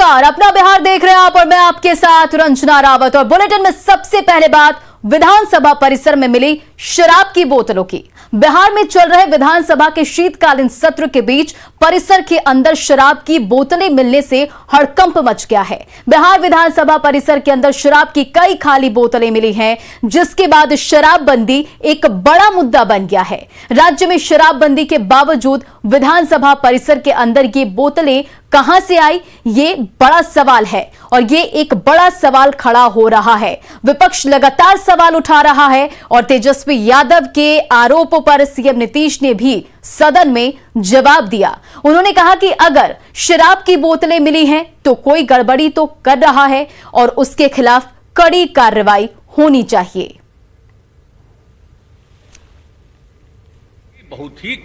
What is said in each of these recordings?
नमस्कार, अपना बिहार देख रहे हैं आप और मैं आपके साथ रंजना रावत। और बुलेटिन में सबसे पहले बात विधानसभा परिसर में मिली शराब की बोतलों की। बिहार में चल रहे विधानसभा के शीतकालीन सत्र के बीच परिसर के अंदर शराब की बोतलें मिलने से हड़कंप मच गया है। बिहार विधानसभा परिसर के अंदर शराब की कई खाली बोतलें मिली हैं, जिसके बाद शराबबंदी एक बड़ा मुद्दा बन गया है। राज्य में शराबबंदी के बावजूद विधानसभा परिसर के अंदर ये बोतलें कहां से आई, ये बड़ा सवाल है और ये एक बड़ा सवाल खड़ा हो रहा है। विपक्ष लगातार सवाल उठा रहा है और तेजस्वी यादव के आरोपों पर सीएम नीतीश ने भी सदन में जवाब दिया। उन्होंने कहा कि अगर शराब की बोतलें मिली हैं तो कोई गड़बड़ी तो कर रहा है और उसके खिलाफ कड़ी कार्रवाई होनी चाहिए। बहुत ही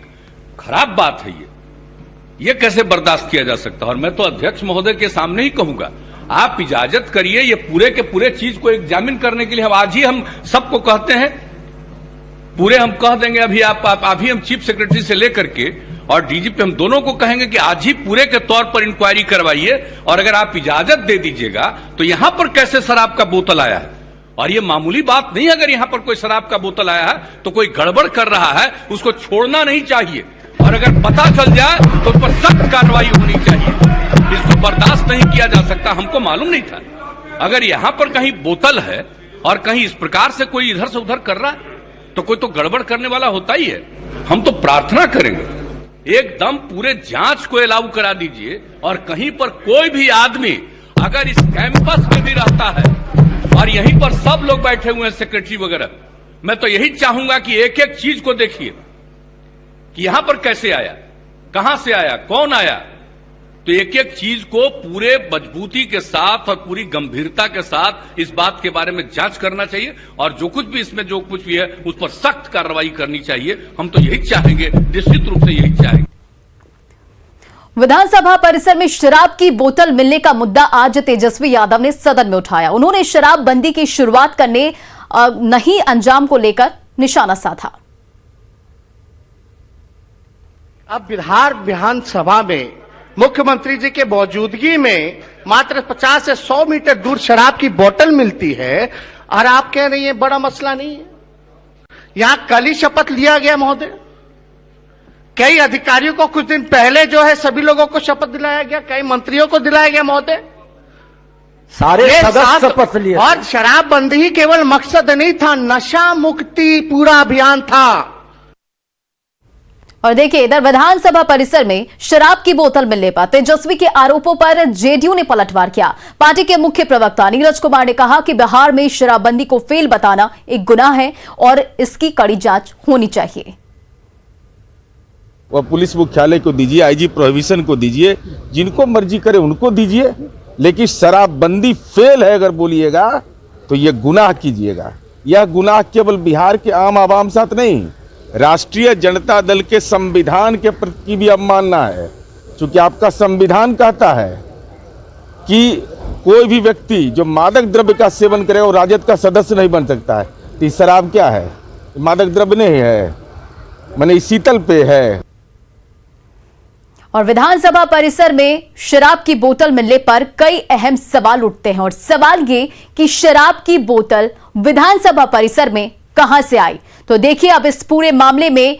खराब बात है ये कैसे बर्दाश्त किया जा सकता है। और मैं तो अध्यक्ष महोदय के सामने ही कहूंगा, आप इजाजत करिए ये पूरे के पूरे चीज को एग्जामिन करने के लिए। आज ही हम सबको कहते हैं, पूरे हम कह देंगे अभी हम चीफ सेक्रेटरी से लेकर के और डीजीपी हम दोनों को कहेंगे कि आज ही पूरे के तौर पर इंक्वायरी करवाइए और अगर आप इजाजत दे दीजिएगा तो यहां पर कैसे शराब का बोतल आया है। और ये मामूली बात नहीं, अगर यहां पर कोई शराब का बोतल आया है तो कोई गड़बड़ कर रहा है, उसको छोड़ना नहीं चाहिए और अगर पता चल जाए तो उस पर सख्त कार्रवाई होनी चाहिए। इसको बर्दाश्त नहीं किया जा सकता। हमको मालूम नहीं था, अगर यहां पर कहीं बोतल है और कहीं इस प्रकार से कोई इधर से उधर कर रहा है तो कोई तो गड़बड़ करने वाला होता ही है। हम तो प्रार्थना करेंगे एकदम पूरे जांच को अलाउ करा दीजिए और कहीं पर कोई भी आदमी अगर इस कैंपस में भी रहता है और यहीं पर सब लोग बैठे हुए हैं सेक्रेटरी वगैरह, मैं तो यही चाहूंगा कि एक एक चीज को देखिए कि यहां पर कैसे आया, कहां से आया, कौन आया। तो एक एक चीज को पूरे मजबूती के साथ और पूरी गंभीरता के साथ इस बात के बारे में जांच करना चाहिए और जो कुछ भी इसमें जो कुछ भी है उस पर सख्त कार्रवाई करनी चाहिए। हम तो यही चाहेंगे, निश्चित रूप से यही चाहेंगे। विधानसभा परिसर में शराब की बोतल मिलने का मुद्दा आज तेजस्वी यादव ने सदन में उठाया। उन्होंने शराबबंदी की शुरुआत करने नहीं अंजाम को लेकर निशाना साधा। अब बिहार विधानसभा में मुख्यमंत्री जी के मौजूदगी में मात्र 50 से 100 मीटर दूर शराब की बोतल मिलती है और आप कह रही हैं बड़ा मसला नहीं है। यहां कल ही शपथ लिया गया महोदय, कई अधिकारियों को कुछ दिन पहले जो है सभी लोगों को शपथ दिलाया गया, कई मंत्रियों को दिलाया गया महोदय, सारे सदस्य शपथ लिए। और शराबबंदी ही केवल मकसद नहीं था, नशा मुक्ति पूरा अभियान था। और देखिए, इधर विधानसभा परिसर में शराब की बोतल मिलने पर तेजस्वी के आरोपों पर जेडीयू ने पलटवार किया। पार्टी के मुख्य प्रवक्ता नीरज कुमार ने कहा कि बिहार में शराबबंदी को फेल बताना एक गुनाह है और इसकी कड़ी जांच होनी चाहिए। वह पुलिस मुख्यालय को दीजिए, आईजी प्रोहिबिशन को दीजिए, जिनको मर्जी करे उनको दीजिए, लेकिन शराबबंदी फेल है अगर बोलिएगा तो यह गुनाह कीजिएगा। यह गुनाह केवल बिहार के आम आवाम साथ नहीं, राष्ट्रीय जनता दल के संविधान के प्रति भी अवमानना है। क्योंकि आपका संविधान कहता है कि कोई भी व्यक्ति जो मादक द्रव्य का सेवन करे वो राजद का सदस्य नहीं बन सकता है। तो शराब क्या है? मादक द्रव्य नहीं है, माने शीतल पेय है। और विधानसभा परिसर में शराब की बोतल मिलने पर कई अहम सवाल उठते हैं और सवाल ये कि शराब की बोतल विधानसभा परिसर में कहां से आई। तो देखिए, अब इस पूरे मामले में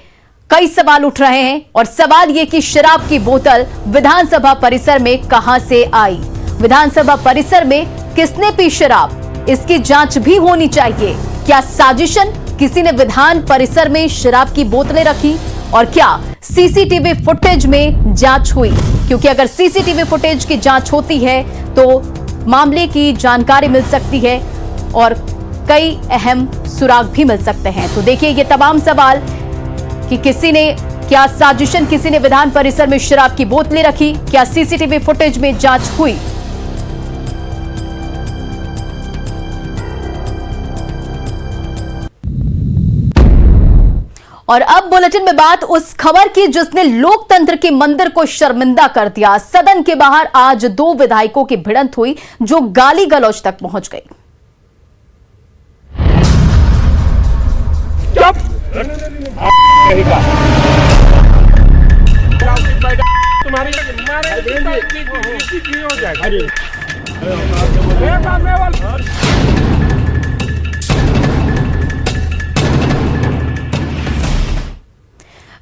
कई सवाल उठ रहे हैं और सवाल ये कि शराब की बोतल विधानसभा परिसर में कहां से आई, विधानसभा परिसर में किसने पी शराब, इसकी जांच भी होनी चाहिए। क्या साजिशन, किसी ने विधान परिसर में शराब की बोतलें रखी और क्या सीसीटीवी फुटेज में जांच हुई? क्योंकि अगर सीसीटीवी फुटेज की जांच होती है तो मामले की जानकारी मिल सकती है और कई अहम सुराग भी मिल सकते हैं। तो देखिए, ये तमाम सवाल कि क्या साजिशन, किसी ने विधान परिसर में शराब की बोतलें रखी, क्या सीसीटीवी फुटेज में जांच हुई? और अब बुलेटिन में बात उस खबर की जिसने लोकतंत्र के मंदिर को शर्मिंदा कर दिया। सदन के बाहर आज 2 विधायकों की भिड़ंत हुई जो गाली गलौज तक पहुंच गई। तुम्हारी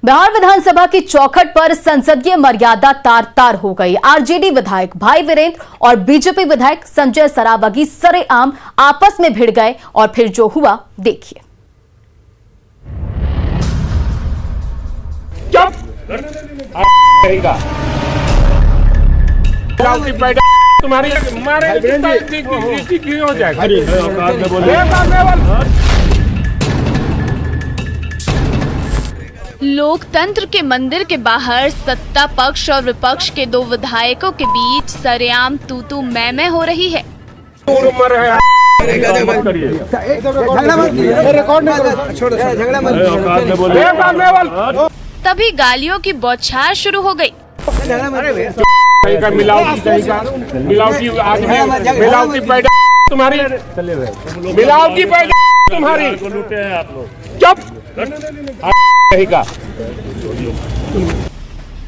बिहार विधानसभा की चौखट पर संसदीय मर्यादा तार तार हो गई। आरजेडी विधायक भाई वीरेंद्र और बीजेपी विधायक संजय सरावगी सरेआम आपस में भिड़ गए और फिर जो हुआ देखिए। तुम्हारी हो जाएगा। लोकतंत्र के मंदिर के बाहर सत्ता पक्ष और विपक्ष के दो विधायकों के बीच सरेआम तू मैं हो रही है। तभी गालियों की बौछार शुरू हो गई।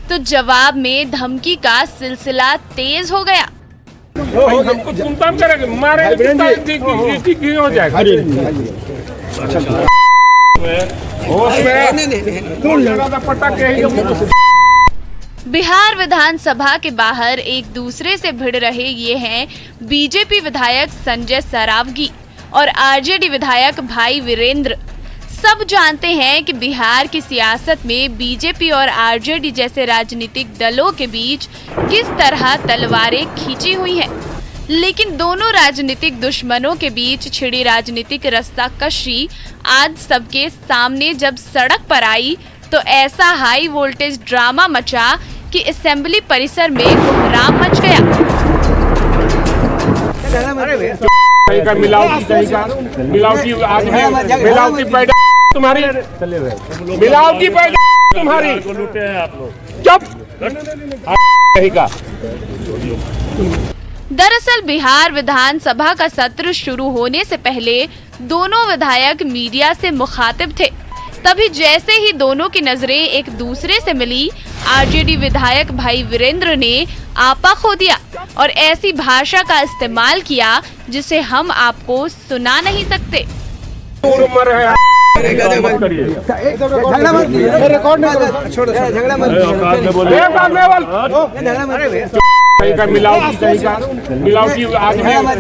तो जवाब में धमकी का सिलसिला तेज हो गया। हमको तुम करेंगे, मारेंगे, हो जाएगा। बिहार विधानसभा के बाहर एक दूसरे से भिड़ रहे ये हैं बीजेपी विधायक संजय सरावगी और आरजेडी विधायक भाई वीरेंद्र। सब जानते हैं कि बिहार की सियासत में बीजेपी और आरजेडी जैसे राजनीतिक दलों के बीच किस तरह तलवारें खींची हुई हैं। लेकिन दोनों राजनीतिक दुश्मनों के बीच छिड़ी राजनीतिक रस्साकशी आज सबके सामने जब सड़क पर आई तो ऐसा हाई वोल्टेज ड्रामा मचा कि असेंबली परिसर में कोहराम मच गया। मिलावटी पैदा तुम्हारी दरअसल बिहार विधानसभा का सत्र शुरू होने से पहले दोनों विधायक मीडिया से मुखातिब थे। तभी जैसे ही दोनों की नजरें एक दूसरे से मिली, आरजेडी विधायक भाई वीरेंद्र ने आपा खो दिया और ऐसी भाषा का इस्तेमाल किया जिसे हम आपको सुना नहीं सकते।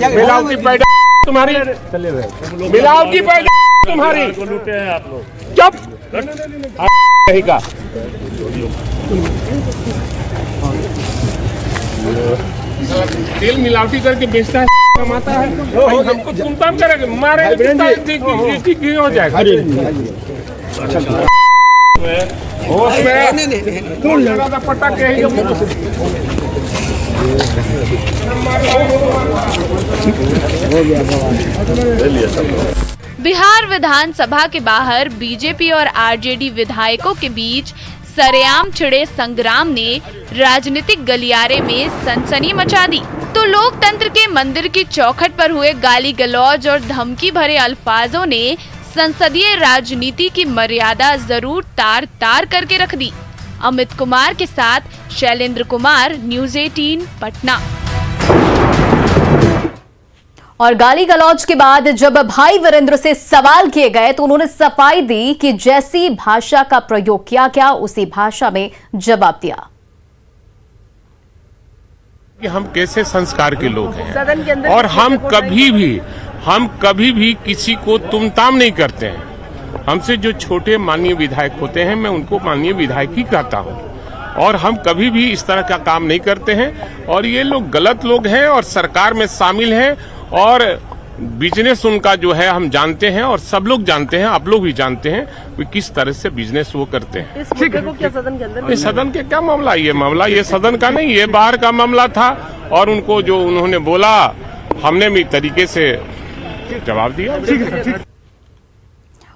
मिलावटी पैदा तुम्हारी तेल मिलावटी करके बेचता है, कमाता है। हमको तुम करेंगे, मारेंगे, हो जाएगा। बिहार विधानसभा के बाहर बीजेपी और आरजेडी विधायकों के बीच सरेआम छिड़े संग्राम ने राजनीतिक गलियारे में सनसनी मचा दी। तो लोकतंत्र के मंदिर की चौखट पर हुए गाली गलौज और धमकी भरे अल्फाजों ने संसदीय राजनीति की मर्यादा जरूर तार तार करके रख दी। अमित कुमार के साथ शैलेंद्र कुमार, न्यूज़ 18 पटना। और गाली गलौज के बाद जब भाई वीरेंद्र से सवाल किए गए तो उन्होंने सफाई दी कि जैसी भाषा का प्रयोग किया गया उसी भाषा में जवाब दिया कि हम कैसे संस्कार के लोग हैं और हम कभी भी किसी को तुम ताम नहीं करते हैं। हमसे जो छोटे माननीय विधायक होते हैं मैं उनको माननीय विधायक ही कहता हूं और हम कभी भी इस तरह का काम नहीं करते हैं। और ये लोग गलत लोग हैं और सरकार में शामिल हैं और बिजनेस उनका जो है हम जानते हैं और सब लोग जानते हैं, आप लोग भी जानते हैं कि किस तरह से बिजनेस वो करते हैं। इस मुद्दे को क्या सदन के अंदर? सदन के क्या मामला ये सदन का नहीं, ये बाहर का मामला था और उनको जो उन्होंने बोला हमने भी तरीके से जवाब दिया।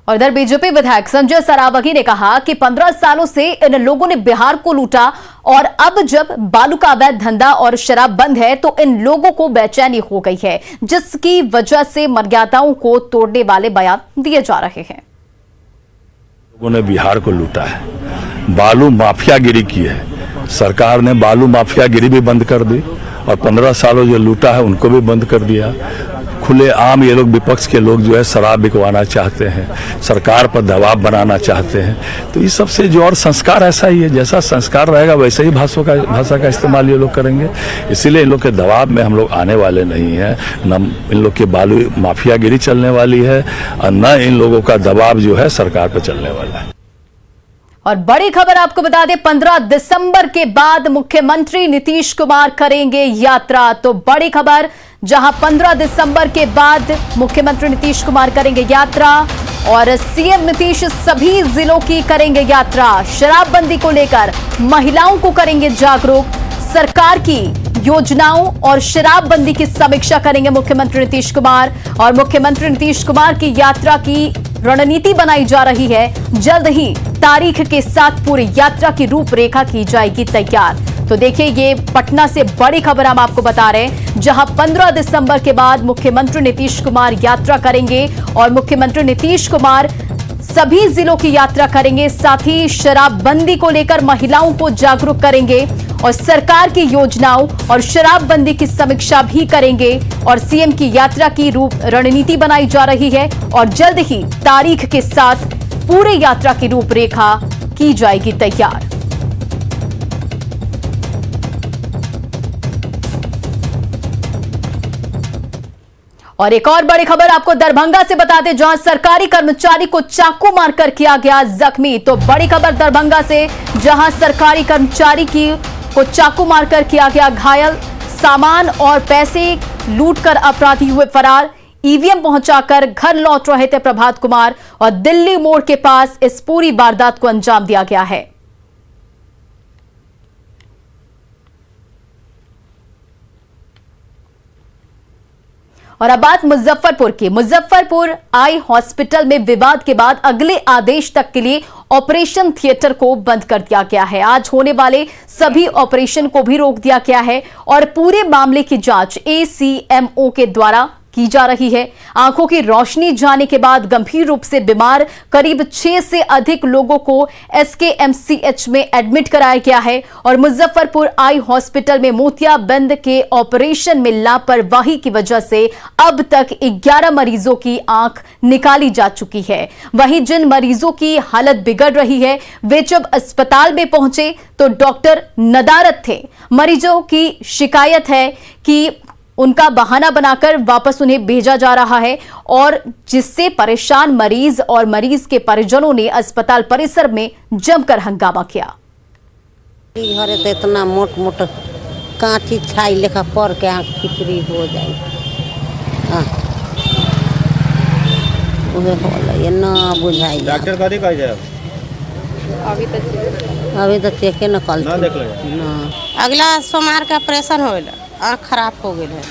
और इधर बीजेपी विधायक संजय सरावगी ने कहा कि 15 सालों से इन लोगों ने बिहार को लूटा और अब जब बालू का अवैध धंधा और शराब बंद है तो इन लोगों को बेचैनी हो गई है, जिसकी वजह से मर्यादाओं को तोड़ने वाले बयान दिए जा रहे हैं। लोगों ने बिहार को लूटा है, बालू माफियागिरी की है सरकार ने बालू माफियागिरी भी बंद कर दी और 15 सालों जो लूटा है उनको भी बंद कर दिया। खुले आम ये लोग विपक्ष के लोग जो है शराब बिकवाना चाहते हैं, सरकार पर दबाव बनाना चाहते हैं। तो इस सबसे जो और संस्कार ऐसा ही है, जैसा संस्कार रहेगा वैसे ही भाषा का इस्तेमाल ये लोग करेंगे। इसीलिए इन लोग के दबाव में हम लोग आने वाले नहीं हैं। न इन लोग की बालू माफियागिरी चलने वाली है और न इन लोगों का दबाव जो है सरकार पर चलने वाला है। और बड़ी खबर आपको बता दें, 15 दिसंबर के बाद मुख्यमंत्री नीतीश कुमार करेंगे यात्रा। तो बड़ी खबर, जहां 15 दिसंबर के बाद मुख्यमंत्री नीतीश कुमार करेंगे यात्रा और सीएम नीतीश सभी जिलों की करेंगे यात्रा। शराबबंदी को लेकर महिलाओं को करेंगे जागरूक, सरकार की योजनाओं और शराबबंदी की समीक्षा करेंगे मुख्यमंत्री नीतीश कुमार। और मुख्यमंत्री नीतीश कुमार की यात्रा की रणनीति बनाई जा रही है। जल्द ही तारीख के साथ पूरी यात्रा की रूपरेखा की जाएगी तैयार। तो देखिए, ये पटना से बड़ी खबर हम आपको बता रहे हैं, जहां 15 दिसंबर के बाद मुख्यमंत्री नीतीश कुमार यात्रा करेंगे और मुख्यमंत्री नीतीश कुमार सभी जिलों की यात्रा करेंगे। साथ ही शराबबंदी को लेकर महिलाओं को जागरूक करेंगे और सरकार की योजनाओं और शराबबंदी की समीक्षा भी करेंगे। और सीएम की यात्रा की रूप रणनीति बनाई जा रही है और जल्द ही तारीख के साथ पूरे यात्रा की रूपरेखा की जाएगी तैयार। और एक और बड़ी खबर आपको दरभंगा से बता दें, जहां सरकारी कर्मचारी को चाकू मारकर किया गया जख्मी। तो बड़ी खबर दरभंगा से, जहां सरकारी कर्मचारी को चाकू मारकर किया गया घायल। सामान और पैसे लूटकर अपराधी हुए फरार। ईवीएम पहुंचाकर घर लौट रहे थे प्रभात कुमार और दिल्ली मोड़ के पास इस पूरी वारदात को अंजाम दिया गया है। और अब बात मुजफ्फरपुर की। मुजफ्फरपुर आई हॉस्पिटल में विवाद के बाद अगले आदेश तक के लिए ऑपरेशन थिएटर को बंद कर दिया गया है। आज होने वाले सभी ऑपरेशन को भी रोक दिया गया है और पूरे मामले की जांच एसीएमओ के द्वारा की जा रही है। आंखों की रोशनी जाने के बाद गंभीर रूप से बीमार करीब 6 से अधिक लोगों को एसकेएमसीएच में एडमिट कराया गया है और मुजफ्फरपुर आई हॉस्पिटल में मोतियाबिंद के ऑपरेशन में लापरवाही की वजह से अब तक 11 मरीजों की आंख निकाली जा चुकी है। वहीं जिन मरीजों की हालत बिगड़ रही है, वे जब अस्पताल में पहुंचे तो डॉक्टर नदारद थे। मरीजों की शिकायत है कि उनका बहाना बनाकर वापस उन्हें भेजा जा रहा है और जिससे परेशान मरीज और मरीज के परिजनों ने अस्पताल परिसर में जमकर हंगामा किया। घरे तो इतना मोट मोट कांची छाई लेखा पड़ के आँख खिचड़ी हो जाए। ये ना बुझाई। डॉक्टर कभी कह जाए अभी तक चेक न कल ना। अगला सोमवार का ऑपरेशन हो गया, आँख खराब हो गई है।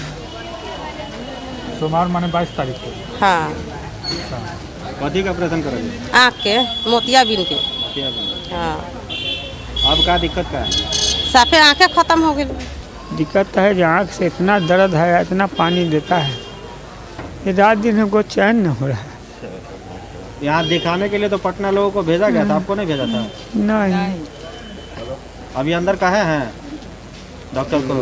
सोमवार माने 22 तारीख को। हाँ, कथी का ऑपरेशन करेंगे? आँख के मोतियाबिंद के। हाँ, अब क्या दिक्कत का है? साफे आँखें खत्म हो गई। दिक्कत है, आँख से इतना दर्द है, इतना पानी देता है, ये रात दिन हमको चैन न हो रहा है। यहाँ दिखाने के लिए तो पटना लोगों को भेजा गया था, आपको नहीं भेजा था? नहीं। अभी अंदर कहाँ हैं डॉक्टर को?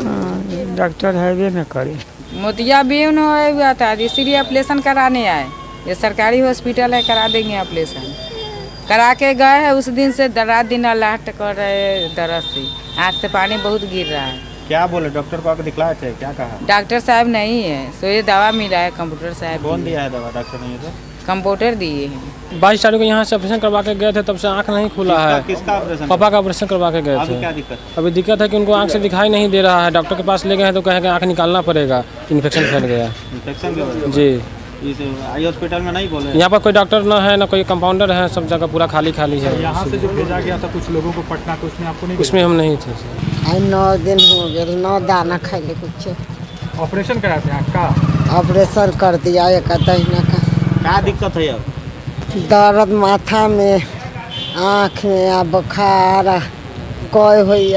डॉक्टर है भी न करे। मोतियाबिंद हुआ था, इसीलिए ऑपरेशन कराने आए। ये सरकारी हॉस्पिटल है, करा देंगे ऑपरेशन। करा के गए हैं, उस दिन से रात दिन अल्लाह कर रहे दर्द से, आँख से पानी बहुत गिर रहा है। क्या बोले डॉक्टर को? आके दिखलाए थे, क्या कहा? डॉक्टर साहब नहीं है, सो ये दवा मिला है कंप्यूटर साहब। कौन दिया है दवा? डॉक्टर नहीं है तो कंप्यूटर दिए हैं। 22 तारीख को यहाँ से ऑपरेशन करवा के गए थे, तब से आँख नहीं खुला है। किसका ऑपरेशन? पापा का ऑपरेशन करवा के गए थे। क्या दिक्कत? अभी दिक्कत है कि उनको आँख से दिखाई नहीं दे रहा है। डॉक्टर के पास ले गए हैं तो कहे आँख निकालना पड़ेगा, इन्फेक्शन फैल गया। इन्फेक्शन जी। इस आई हॉस्पिटल में नहीं बोले? यहाँ पर कोई डॉक्टर ना है, ना कोई कंपाउंडर है, सब जगह पूरा खाली खाली है। यहाँ से जो भेजा गया था कुछ लोगों को पटना, तो उसमें आपको नहीं? उसमें हम नहीं थे। 9 दिन हो गए, 9 दाना खाइले कुछ। ऑपरेशन कराते हैं का? ऑपरेशन कर दिया एक महीना का। क्या दिक्कत है अब? दर्द माथा में, आँख में, बुखार कोई हुई।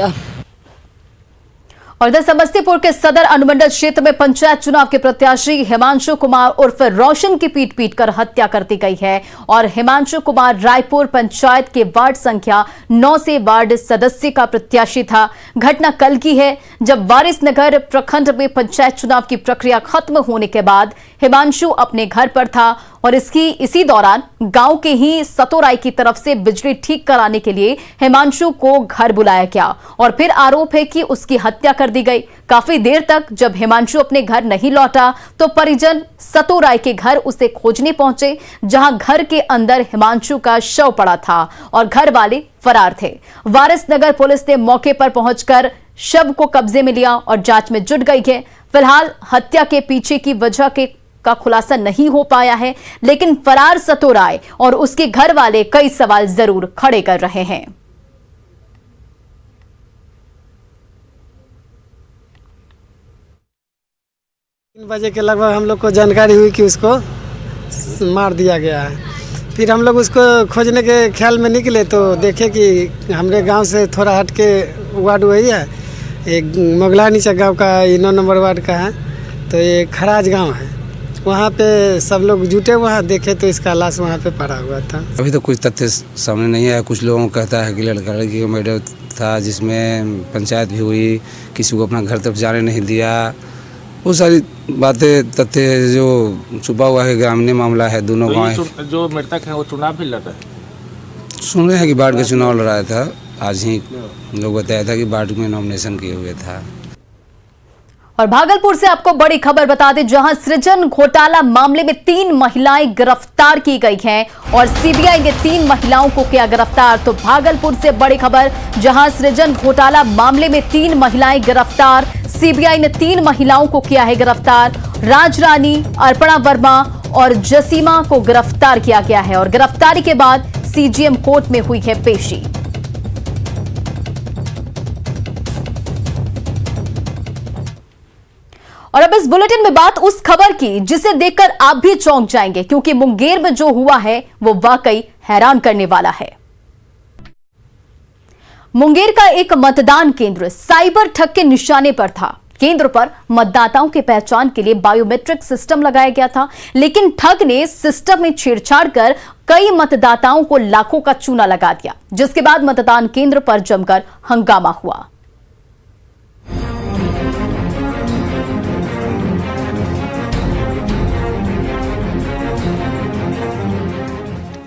और इधर समस्तीपुर के सदर अनुमंडल क्षेत्र में पंचायत चुनाव के प्रत्याशी हिमांशु कुमार उर्फ रोशन की पीट पीट कर हत्या कर दी गई है। और हिमांशु कुमार रायपुर पंचायत के वार्ड संख्या 9 से वार्ड सदस्य का प्रत्याशी था। घटना कल की है, जब वारिसनगर प्रखंड में पंचायत चुनाव की प्रक्रिया खत्म होने के बाद हिमांशु अपने घर पर था और इसी दौरान गांव के ही सतोराई की तरफ से बिजली ठीक कराने के लिए हिमांशु को घर बुलाया गया और फिर आरोप है कि उसकी हत्या कर दी गई। काफी देर तक जब हिमांशु अपने घर नहीं लौटा तो परिजन सतोराई के घर उसे खोजने पहुंचे, जहां घर के अंदर हिमांशु का शव पड़ा था और घर वाले फरार थे। वारिसनगर पुलिस ने मौके पर पहुंचकर शव को कब्जे में लिया और जांच में जुट गई है। फिलहाल हत्या के पीछे की वजह का खुलासा नहीं हो पाया है, लेकिन फरार सतोराय और उसके घर वाले कई सवाल जरूर खड़े कर रहे हैं। 3 बजे के लगभग हम लोग को जानकारी हुई कि उसको मार दिया गया है। फिर हम लोग उसको खोजने के ख्याल में निकले तो देखे कि हमारे गांव से थोड़ा हट के वार्ड वही है, एक मोगला नीचा गांव का 9 नंबर वार्ड का है, तो ये खराज गांव है। वहाँ पे सब लोग जुटे हुए हैं, देखे तो इसका लाश वहाँ पे पड़ा हुआ था। अभी तो कुछ तथ्य सामने नहीं आया। कुछ लोगों को कहता है कि लड़का लड़की का मर्डर था, जिसमें पंचायत भी हुई, किसी को अपना घर तरफ जाने नहीं दिया। वो सारी बातें तथ्य जो छुपा हुआ है, ग्रामीण मामला है। दोनों गाँव जो मृतक है वो चुनाव भी लड़ रहा है। सुने हैं कि वार्ड का चुनाव लड़ाया था। आज ही लोग बताया था कि वार्ड में नॉमिनेशन किए हुए था। और भागलपुर से आपको बड़ी खबर बता दें, जहां सृजन घोटाला मामले में 3 महिलाएं गिरफ्तार की गई हैं और सीबीआई ने 3 महिलाओं को किया गिरफ्तार। तो भागलपुर से बड़ी खबर, जहां सृजन घोटाला मामले में 3 महिलाएं गिरफ्तार। सीबीआई ने 3 महिलाओं को किया है गिरफ्तार। राजरानी, अर्पणा वर्मा और जसीमा को गिरफ्तार किया गया है और गिरफ्तारी के बाद सीजीएम कोर्ट में हुई है पेशी। और अब इस बुलेटिन में बात उस खबर की जिसे देखकर आप भी चौंक जाएंगे, क्योंकि मुंगेर में जो हुआ है वो वाकई हैरान करने वाला है। मुंगेर का एक मतदान केंद्र साइबर ठग के निशाने पर था। केंद्र पर मतदाताओं की पहचान के लिए बायोमेट्रिक सिस्टम लगाया गया था, लेकिन ठग ने सिस्टम में छेड़छाड़ कर कई मतदाताओं को लाखों का चूना लगा दिया, जिसके बाद मतदान केंद्र पर जमकर हंगामा हुआ।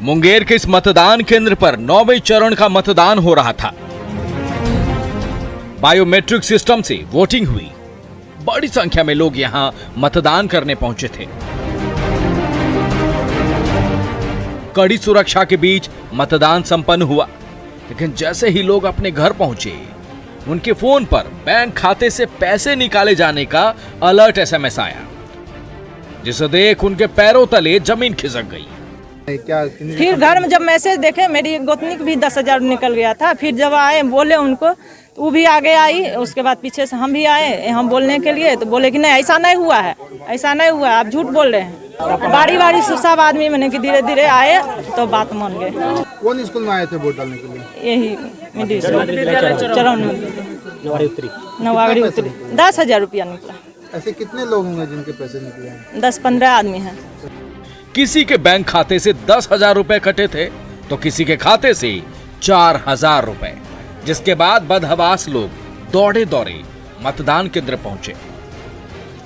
मुंगेर के इस मतदान केंद्र पर 9वें चरण का मतदान हो रहा था। बायोमेट्रिक सिस्टम से वोटिंग हुई। बड़ी संख्या में लोग यहां मतदान करने पहुंचे थे। कड़ी सुरक्षा के बीच मतदान संपन्न हुआ, लेकिन जैसे ही लोग अपने घर पहुंचे, उनके फोन पर बैंक खाते से पैसे निकाले जाने का अलर्ट एसएमएस आया, जिसे देख उनके पैरों तले जमीन खिसक गई। फिर घर में जब मैसेज देखे, मेरी गोतनी को भी 10,000 निकल गया था। फिर जब आए बोले उनको, वो भी आगे आई। उसके बाद पीछे से हम भी आए हम बोलने के लिए, तो बोले कि नहीं ऐसा नहीं हुआ है, ऐसा नहीं हुआ है, आप झूठ बोल रहे हैं। बारी बारी सब आदमी मैंने कि धीरे धीरे आए तो बात मान गए। कौन स्कूल में आए थे वोट डालने के लिए? यही चरण नवागढ़ी उतरी। 10,000 रुपया निकला। ऐसे कितने लोग होंगे जिनके पैसे निकले हैं? 10-15 आदमी हैं। किसी के बैंक खाते से 10,000 रुपए कटे थे तो किसी के खाते से 4,000 रुपए, जिसके बाद बदहवास लोग दौड़े दौड़े मतदान केंद्र पहुंचे।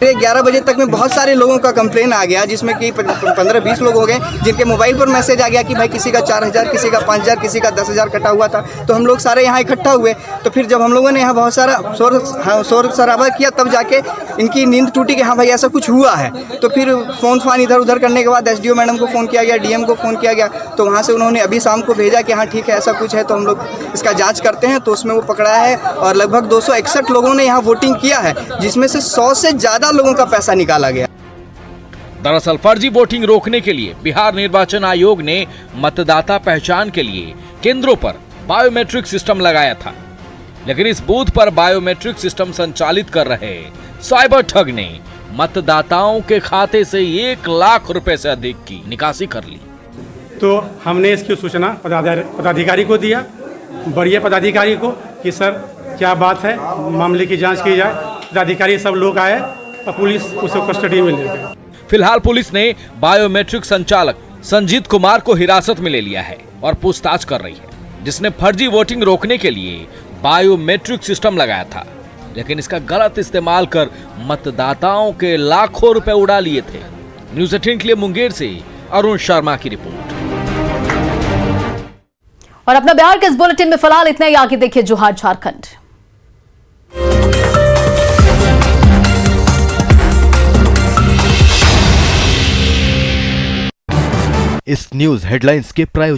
11 बजे तक में बहुत सारे लोगों का कंप्लेन आ गया, जिसमें कि 15-20 लोग हो गए जिनके मोबाइल पर मैसेज आ गया कि भाई किसी का 4,000, किसी का 5,000, किसी का 10,000 कटा हुआ था। तो हम लोग सारे यहाँ इकट्ठा हुए। तो फिर जब हम लोगों ने यहाँ बहुत सारा शोर शराबा किया, तब जाके इनकी नींद टूटी कि हाँ भाई ऐसा कुछ हुआ है। तो फिर फ़ोन इधर उधर करने के बाद एसडीओ मैडम को फ़ोन किया गया, डीएम को फ़ोन किया गया। तो वहाँ से उन्होंने अभी शाम को भेजा कि हाँ ठीक है ऐसा कुछ है, तो हम लोग इसका जाँच करते हैं। तो उसमें वो पकड़ा है और लगभग 261 लोगों ने यहाँ वोटिंग किया है, जिसमें से 100 से ज़्यादा लोगों का पैसा निकाला गया। दरअसल फर्जी वोटिंग रोकने के लिए बिहार निर्वाचन आयोग ने मतदाता पहचान के लिए केंद्रों पर बायोमेट्रिक सिस्टम लगाया था, लेकिन इस बूथ पर बायोमेट्रिक सिस्टम संचालित कर रहे साइबर ठग ने मतदाताओं के खाते से 1 लाख रुपए से अधिक की निकासी कर ली। तो हमने इसकी सूचना पदाधिकारी को दिया, बड़े पदाधिकारी को, कि सर क्या बात है, मामले की जांच की जाए। अधिकारी सब लोग आए और पुलिस उसको कस्टडी में ले गए। फिलहाल पुलिस ने बायोमेट्रिक संचालक संजीत कुमार को हिरासत में ले लिया है और पूछताछ कर रही है, जिसने फर्जी वोटिंग रोकने के लिए बायोमेट्रिक सिस्टम लगाया था, लेकिन इसका गलत इस्तेमाल कर मतदाताओं के लाखों रुपए उड़ा लिए थे। न्यूज़ 18 के लिए मुंगेर से अरुण शर्मा की रिपोर्ट। और अपना बिहार के इस बुलेटिन में फिलहाल इतना ही। आगे देखिए जोहार झारखंड। इस न्यूज हेडलाइंस के प्रायोजक